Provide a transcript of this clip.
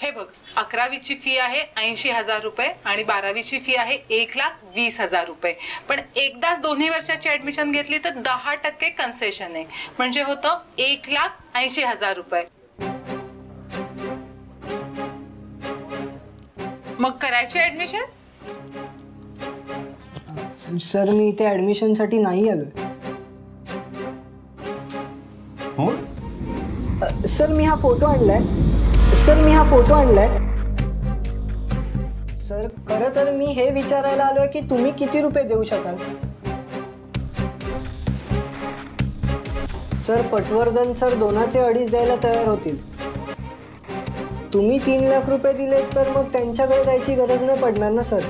हे बघ, 11वीची फी आहे 80,000 रुपये आणि 12वीची फी आहे 1,20,000 रुपये. पण एकदाच दोन्ही वर्षाची ऍडमिशन घेतली तर 10% कन्सेशन आहे, म्हणजे होतं 1,80,000 रुपये. मग करायची ऍडमिशन? सर मी इथे ऍडमिशनसाठी नाही आलोय. सर मी हा फोटो आणलाय. सर खरं तर मी हे विचारायला आलोय की तुम्ही किती रुपये देऊ शकाल. सर पटवर्धन सर 2चे 2.5 द्यायला तयार होतील. तुम्ही 3 लाख रुपये दिलेत तर मग त्यांच्याकडे जायची गरज नाही पडणार ना सर.